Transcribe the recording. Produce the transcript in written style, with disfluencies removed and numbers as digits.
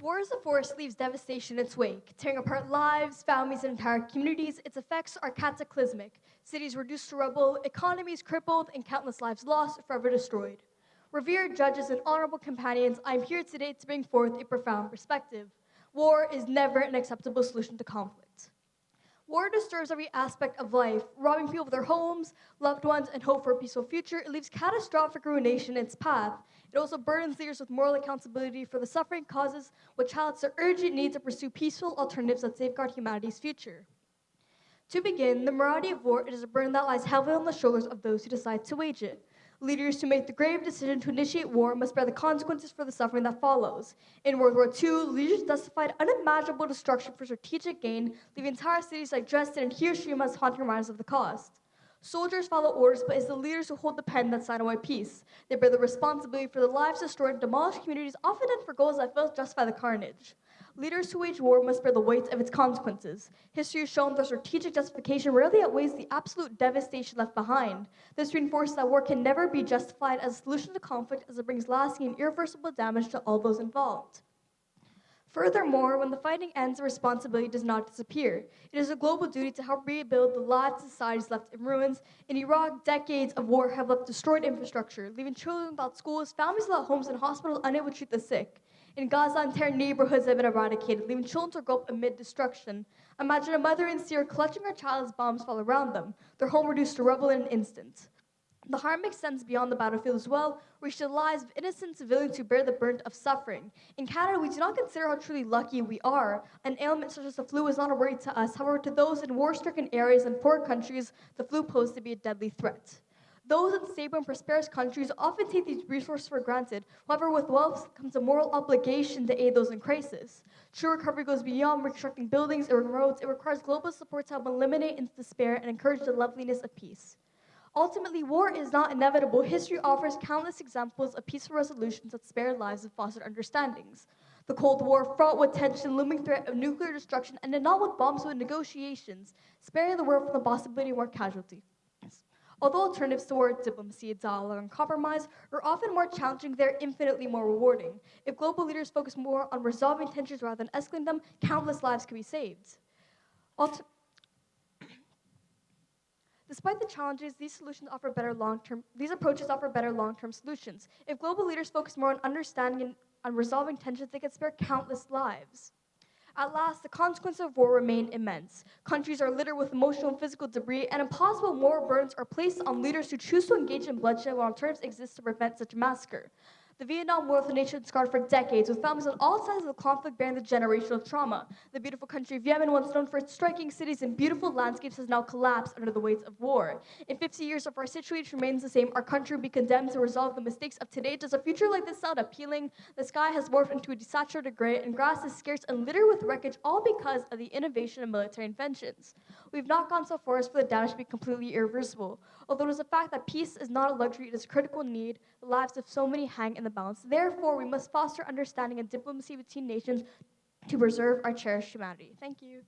War as a force leaves devastation in its wake, tearing apart lives, families, and entire communities. Its effects are cataclysmic. Cities reduced to rubble, economies crippled, and countless lives lost, forever destroyed. Revered judges and honorable companions, I am here today to bring forth a profound perspective. War is never an acceptable solution to conflict. War disturbs every aspect of life, robbing people of their homes, loved ones, and hope for a peaceful future. It leaves catastrophic ruination in its path. It also burdens leaders with moral accountability for the suffering causes, which highlights the urgent need to pursue peaceful alternatives that safeguard humanity's future. To begin, the morality of war is a burden that lies heavily on the shoulders of those who decide to wage it. Leaders who make the grave decision to initiate war must bear the consequences for the suffering that follows. In World War II, leaders justified unimaginable destruction for strategic gain, leaving entire cities like Dresden and Hiroshima as haunting reminders of the cost. Soldiers follow orders, but it's the leaders who hold the pen that sign away peace. They bear the responsibility for the lives destroyed and demolished communities, often done for goals that fail to justify the carnage. Leaders who wage war must bear the weight of its consequences. History has shown that strategic justification rarely outweighs the absolute devastation left behind. This reinforces that war can never be justified as a solution to conflict, as it brings lasting and irreversible damage to all those involved. Furthermore, when the fighting ends, the responsibility does not disappear. It is a global duty to help rebuild the lives of societies left in ruins. In Iraq, decades of war have left destroyed infrastructure, leaving children without schools, families without homes, and hospitals unable to treat the sick. In Gaza, entire neighborhoods have been eradicated, leaving children to grow up amid destruction. Imagine a mother in Syria clutching her child as bombs fall around them, their home reduced to rubble in an instant. The harm extends beyond the battlefield as well, reaching the lives of innocent civilians who bear the burden of suffering. In Canada, we do not consider how truly lucky we are. An ailment such as the flu is not a worry to us. However, to those in war-stricken areas and poor countries, the flu poses to be a deadly threat. Those in stable and prosperous countries often take these resources for granted. However, with wealth comes a moral obligation to aid those in crisis. True recovery goes beyond reconstructing buildings or roads. It requires global support to help eliminate despair and encourage the loveliness of peace. Ultimately, war is not inevitable. History offers countless examples of peaceful resolutions that spared lives and fostered understandings. The Cold War, fraught with tension, looming threat of nuclear destruction, ended not with bombs but with negotiations, sparing the world from the possibility of more casualties. Although alternatives to war, diplomacy, dialogue, and compromise are often more challenging, they're infinitely more rewarding. If global leaders focus more on resolving tensions rather than escalating them, countless lives could be saved. Despite the challenges, these approaches offer better long-term solutions. If global leaders focus more on understanding and on resolving tensions, they could spare countless lives. At last, the consequences of war remain immense. Countries are littered with emotional and physical debris, and impossible moral burdens are placed on leaders who choose to engage in bloodshed while alternatives exist to prevent such massacre. The Vietnam War left the nation scarred for decades, with families on all sides of the conflict bearing the generational trauma. The beautiful country of Yemen, once known for its striking cities and beautiful landscapes, has now collapsed under the weight of war. In 50 years, if our situation remains the same, our country will be condemned to resolve the mistakes of today. Does a future like this sound appealing? The sky has morphed into a desaturated gray, and grass is scarce and littered with wreckage, all because of the innovation of military inventions. We've not gone so far as for the damage to be completely irreversible. Although it is a fact that peace is not a luxury, it is a critical need, the lives of so many hang in the balance. Therefore, we must foster understanding and diplomacy between nations to preserve our cherished humanity. Thank you.